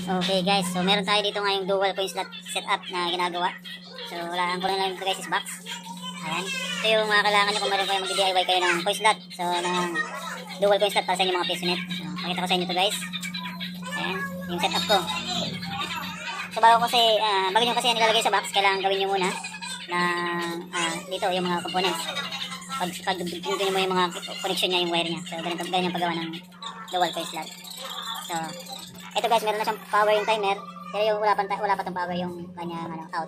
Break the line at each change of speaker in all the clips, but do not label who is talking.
Okay guys, so meron tayo dito ngayong dual coin slot setup na ginagawa. So wala ko lang ito guys is box. Ayan. Ito yung mga kailangan nyo kung meron kayo mag-DIY kayo ng coin slot. So ng dual coin slot para sa inyo mga piso net. So pakita ko sa inyo ito guys. Ayan, yung setup ko. So bago nyo kasi nilalagay sa box, kailangan gawin nyo muna na dito yung mga components. Pag dito mo yung mga connection niya, yung wire niya. So ganyan yung paggawa ng dual coin slot. So ito guys, meron na siyang power yung timer, pero yung wala pa tong power yung kanyang out.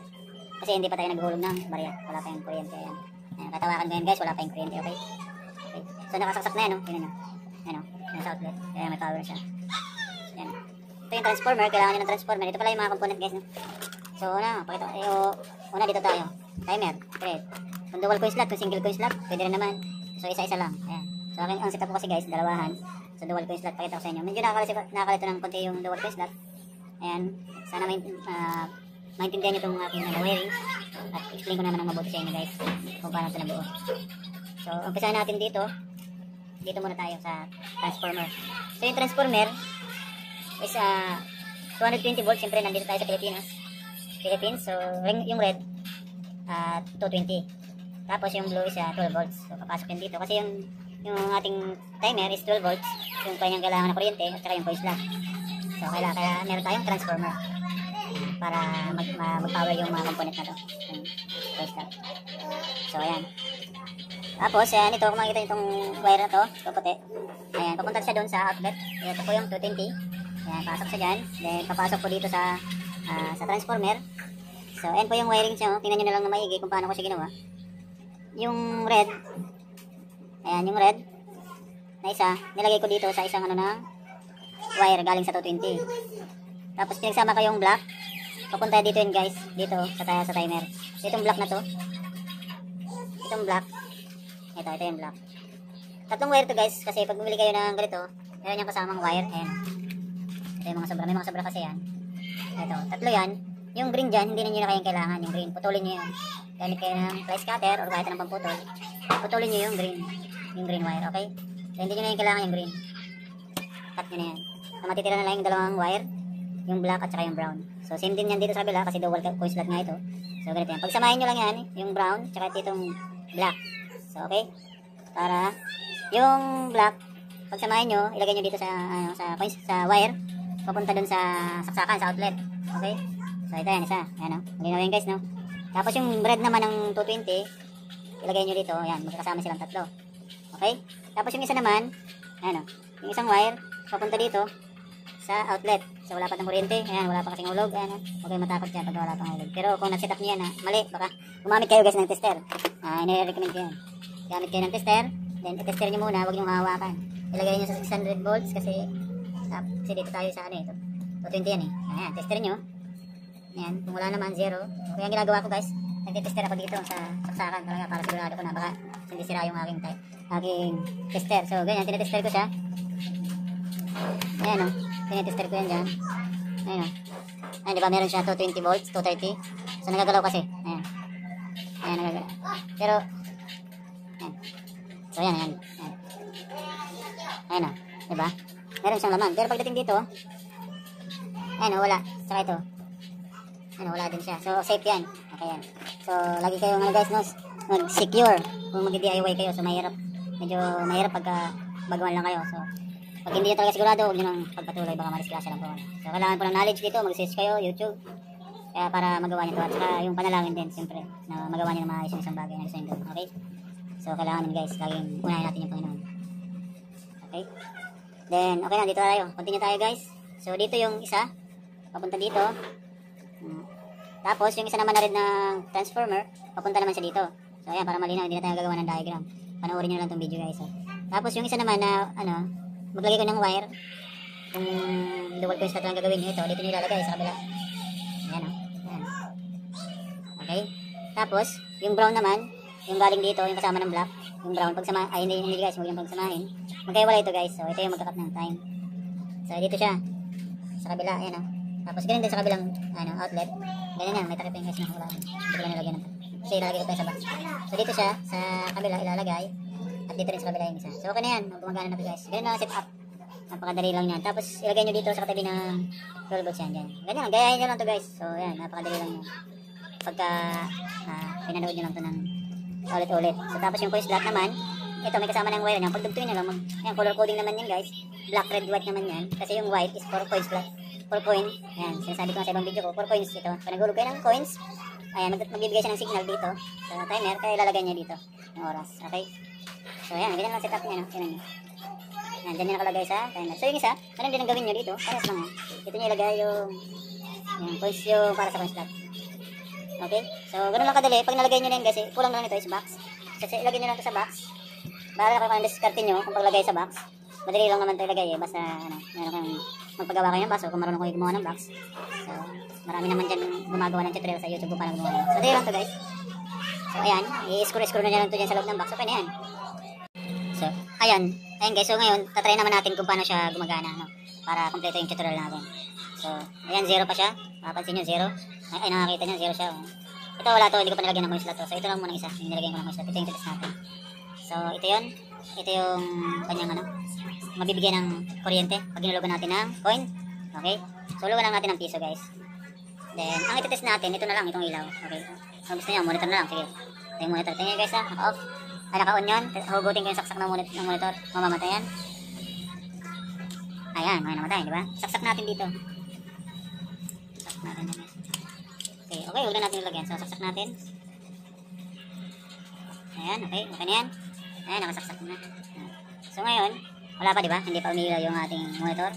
Kasi hindi pa tayo naghulog ng barya, wala pa yung kuryente. Ayan. Ayan, tatawakan ko yan guys, wala pa yung kuryente, okay? So nakasaksak na yan, no? Tingnan nyo. Ayan, no? Nasa outlet, kaya may power siya. Ayan. Ito yung transformer, kailangan nyo ng transformer. Ito pala yung mga component guys, no? So pakita ko. Una dito tayo, timer, thread. Kung dual coin slot, kung single coin slot, pwede rin naman. So isa-isa lang, ayan. So ang setup ko kasi guys, dalawahan. So dual coin slot, pakita ko sa inyo. Medyo nakakalito ng konti yung dual coin slot. Ayan, sana maintindihan nyo itong aking wiring. At explain ko naman ng mabuti sa inyo guys kung paano ito nabuo. So umpisahan natin dito muna tayo sa transformer. So yung transformer is 220 volts. Siyempre nandito tayo sa Philippines. So yung red 220. Tapos yung blue is 12 volts. So papasok yan dito kasi yung ating timer is 12 volts, yung kanyang kailangan na kuryente at saka yung coil slot. So kaya meron tayong transformer para mag-power yung mga component na to, yung coil slot. So ayan. Tapos ayan, ito kung makikita nyo itong wire na to, ito puti. Ayan, papunta siya doon sa outlet. Ito po yung 220. Ayan, pasok siya dyan. Then papasok po dito sa transformer. So ayan po yung wiring siya. Tingnan nyo na lang na maigi kung paano ko siya ginawa. Yung red, ayan, yung red na isa, nilagay ko dito sa isang ng wire galing sa 220. Tapos pinagsama ko yung black, papunta dito yun guys, dito sa timer. Itong black na to, itong black, ito yung black. Tatlong wire to guys, kasi pag bumili kayo ng ganito, meron yung kasamang wire. Ayan, ito yung mga sobra, may mga sobra kasi yan. Ito, tatlo yan. Yung green dyan, hindi na nyo na kayang kailangan. Yung green, putulin nyo yun. Gamit kayo ng fly scatter or kahit ng pamputol, putulin nyo yung green wire, okay? So hindi nyo na yung kailangan yung green. Cut nyo na yan. So matitira na lang yung dalawang wire, yung black at saka yung brown. So same din yan dito sa kabila kasi double coil slot nga ito. So ganito yan. Pagsamahin nyo lang yan, yung brown tsaka itong black. So okay? Para yung black, pagsamahin nyo, ilagay nyo dito sa wire, papunta dun sa saksakan, sa outlet. Okay? So ito yan, isa. Ayan o. Malinaw yan guys, no? Tapos yung red naman ng 220, ilagay nyo dito. Ayan, magkakasama silang tatlo. Okay? Tapos yung isa naman, ayan o. Yung isang wire, papunta dito sa outlet. So wala pa ng kuryente. Ayan, wala pa kasing hulog. Ayan o. Huwag kayong matakot dyan pag wala pang hulog. Pero kung nag-setup nyo yan na mali, baka gumamit kayo guys ng tester. Ine-recommend ko yan. Gamit kayo ng tester. Then i-tester nyo muna, huwag nyo hawakan. Ilagay nyo sa 600 volts kasi dito tayo sa ano ito. 220 yan eh. Ayan, tester nyo. Ayan, kung wala naman, 0. Kaya ang ginagawa ko guys, nagtitester ako dito sa saksakan talaga para sigurado ko na baka hindi sira yung aking tester. So ganyan, tinetester ko siya. Ayan o, tinetester ko yan dyan. Ayan o. Ayan, diba meron siya 220 volts, 230. So nagagalaw kasi. Ayan. Ayan, nagagalaw. Pero, ayan. So ayan. Ayan o, diba? Meron siyang laman. Pero pagdating dito, ayan o, wala. Saka ito. Wala din siya. So, safe yan. Okay yan. So, lagi kayong guys, no, mag-secure kung mag-DIY kayo. So, medyo mahirap pagka bagawan lang kayo. So, pag hindi nyo talaga sigurado, huwag nyo nang pagpatuloy, baka madisgrasya lang po. So, kailangan po ng knowledge dito. Mag-search kayo, YouTube, kaya para magawa nyo ito. At saka yung panalangin din, siyempre, na magawa nyo ng mga isang bagay na gusto nyo doon. Okay? So, kailangan nyo guys, laging unahin natin yung Panginoon. Okay? Then, okay na, dito tayo. Continue tayo guys. So, dito yung isa, papunta dito. Tapos, yung isa naman na rin ng transformer, papunta naman siya dito. So, ayan, para malinaw, hindi na tayo gagawa ng diagram. Panoorin nyo lang itong video guys. Tapos, yung isa naman na, maglagay ko ng wire. Kung dual coil slot lang gagawin nyo ito, dito nyo ilalagay sa kabila. Ayan o. Ayan. Okay? Tapos, yung brown naman, yung galing dito, yung kasama ng black, yung brown, hindi guys, huwag yung pagsamahin. Magkaiwala ito guys. So, ito yung magkakat ng time. So, dito siya. Sa kabila, ayan o. Tapos, ganun din sa kabilang outlet. Ganyan yan, may takip yung guys na wala. Dito lang nilagyan natin. Kasi ilalagay ko pa sa box. So dito siya, sa kabila ilalagay. At dito rin sa kabila yung isa. So okay na yan, gumagana na ito guys. Ganyan na set up. Napakadali lang yan. Tapos ilagay nyo dito sa katabi ng roll box yan. Dyan. Ganyan, gayahin nyo lang to guys. So yan, napakadali lang yan. Pagka pinanood nyo lang to ng ulit-ulit. So tapos yung coin slot naman, ito may kasama ng wire niya. Pagdugtuin nyo lang, yan, color coding naman yan guys. Black, red, white naman yan. Kasi yung white is for coin slot. For coin. Yan, sinasabi ko nga sa ibang video ko, for coins ito. Pag naghulog kayo ng coins, ayan, magbibigay siya ng signal dito sa timer, kaya ilalagay niya dito yung oras. Okay? So ayan, ganyan lang setup niya, no? Tignan nyo. Yan, dyan nyo nakalagay sa timer. So yung isa, ganun din ang gawin nyo dito. Ayos lang ha. Dito nyo ilagay yung coins yung para sa coin slot. Okay? So ganun lang kadali. Pag nalagay nyo na yun guys, kulang na lang ito is box. Kasi ilagay nyo lang ito sa box. Bahala kayo kung discarte nyo kung paglagay sa box. Madali lang naman ito ilagay eh. Basta meron kang magpagawa kayo ng box o kung marunong kayo gumawa ng box. So marami naman dyan gumagawa ng tutorial sa YouTube kung paano gumawa ng box. So dali lang ito guys. So ayan, i-screw na nyo lang ito dyan sa loob ng box. Okay na yan. So ayan guys. So ngayon, tatry naman natin kung paano siya gumagana, no? Para kompleto yung tutorial natin. So ayan, 0 pa siya. Mapapansin nyo, 0. Ay, nakakita nyo, 0 siya. Oh. Ito wala to, hindi ko pa nilagyan ng coin slot to. So ito lang muna isa, yung nilagyan ko ng coin slot. Ito yung test natin. So ito yun. Ito yung kanyang mabibigyan ng kuryente pag nilugan natin ng coin. Okay? So lugan lang natin ng piso guys. Then ang iti-test natin, ito na lang, itong ilaw. Okay? So gusto nyo, monitor na lang. Sige. Ito yung monitor. Tingnan guys ha, naka-off. Ay, naka-on yun. Hugutin ko yung saksak ng monitor. Mamamatay yan. Ayan, may namatay, di ba? Saksak natin dito. Saksak natin na. Okay, huwag na natin ilagyan. So saksak natin. Ayan, okay. Okay na yan. Ayan, nakasaksak na. So ngayon, wala pa diba? Hindi pa umiilaw yung ating monitor.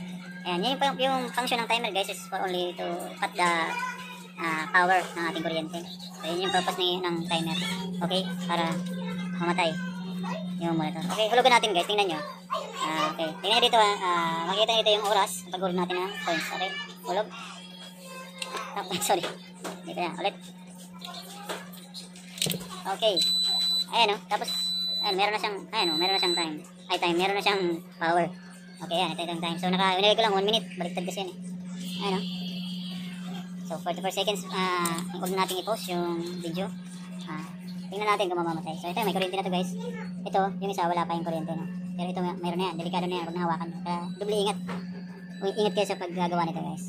Ayan, yun yung function ng timer guys is for only to cut the power ng ating kuryente. So yun yung purpose ng timer. Okay? Para mamatay yung monitor. Okay, hulugan natin guys. Tingnan nyo. Okay, tingnan nyo dito. Makikita nyo dito yung oras pag hulog natin ng coins. Okay? Hulog. Sorry. Dito na. Ulit. Okay. Ayan o. Tapos ayan, meron na siyang time. Meron na siyang power. Okay, ayan, ito yung time. So, nilagay ko lang 1 minute. Baliktad kasi yan eh. Ayan o. So, 44 seconds, huwag na natin i-pause yung video. Tingnan natin kung mamamatay. So, ito, may kuryente na to guys. Ito, yung isa, wala pa yung kuryente, no? Pero ito, meron na yan. Delikado na yan. Huwag na hawakan. Kaya, doble ingat. Ingat kayo sa paggagawa nito guys.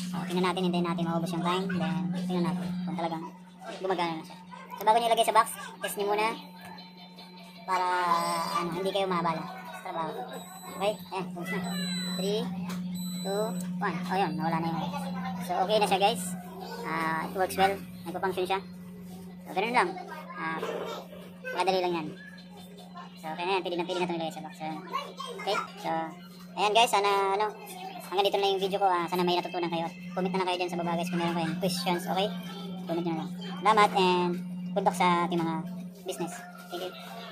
So, tingnan natin, hintayin natin maubos yung time. Then, tingnan natin kung talagang gumagana na siya. So, bago nyo ilagay sa box, test nyo muna para hindi kayo mabala sa trabaho. Okay? Ayan, bumos na. 3, 2, 1. O yun, nawala na yung. So, okay na siya guys. It works well. Nagpa-function siya. So, ganun lang. Madali lang yan. So, okay na yan. Pili na itong ilagay sa box. So, okay? So, ayan guys. Sana, hanggang dito na yung video ko. Sana may natutunan kayo. Comment na lang kayo dyan sa baba guys kung meron kayong questions. Okay? Comment nyo na lang. Salamat and good luck sa ating mga business. Thank you.